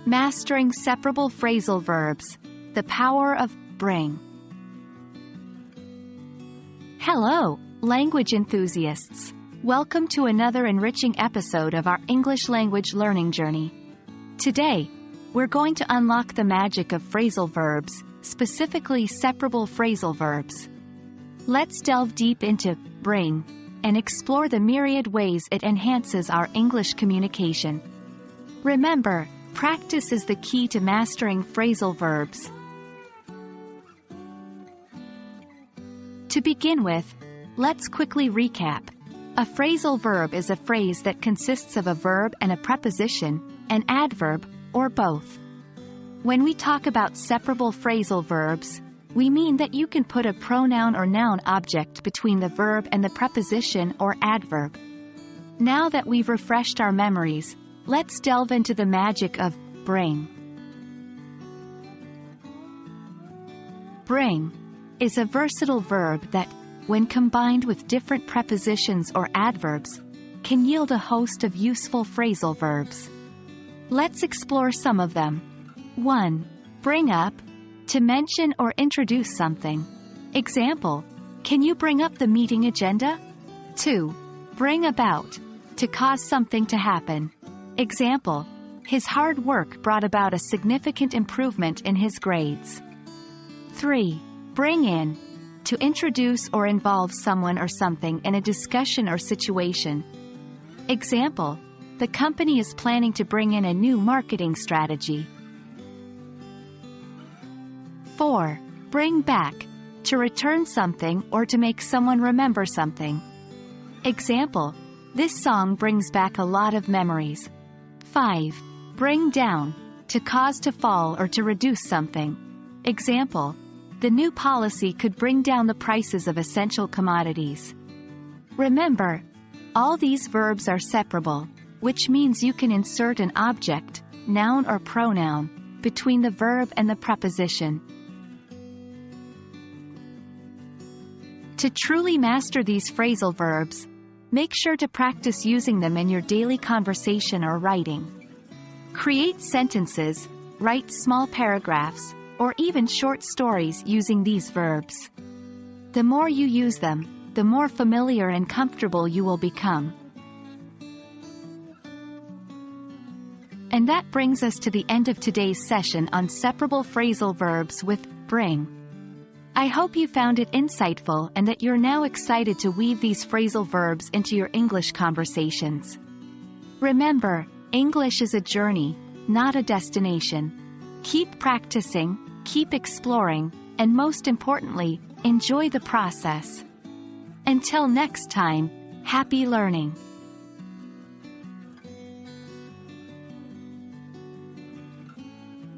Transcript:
Mastering Separable Phrasal Verbs, the Power of Bring. Hello, language enthusiasts. Welcome to another enriching episode of our English language learning journey. Today, we're going to unlock the magic of phrasal verbs, specifically separable phrasal verbs. Let's delve deep into bring and explore the myriad ways it enhances our English communication. Remember, practice is the key to mastering phrasal verbs. To begin with, let's quickly recap. A phrasal verb is a phrase that consists of a verb and a preposition, an adverb, or both. When we talk about separable phrasal verbs, we mean that you can put a pronoun or noun object between the verb and the preposition or adverb. Now that we've refreshed our memories, let's delve into the magic of bring. Bring is a versatile verb that, when combined with different prepositions or adverbs, can yield a host of useful phrasal verbs. Let's explore some of them. 1. Bring up, to mention or introduce something. Example, can you bring up the meeting agenda? 2. Bring about, to cause something to happen. Example, his hard work brought about a significant improvement in his grades. 3. Bring in, to introduce or involve someone or something in a discussion or situation. Example, the company is planning to bring in a new marketing strategy. 4. Bring back, to return something or to make someone remember something. Example, this song brings back a lot of memories. 5. Bring down, to cause to fall or to reduce something. Example, the new policy could bring down the prices of essential commodities. Remember, all these verbs are separable, which means you can insert an object, noun or pronoun, between the verb and the preposition. To truly master these phrasal verbs, make sure to practice using them in your daily conversation or writing. Create sentences, write small paragraphs, or even short stories using these verbs. The more you use them, the more familiar and comfortable you will become. And that brings us to the end of today's session on separable phrasal verbs with bring. I hope you found it insightful and that you're now excited to weave these phrasal verbs into your English conversations. Remember, English is a journey, not a destination. Keep practicing, keep exploring, and most importantly, enjoy the process. Until next time, happy learning.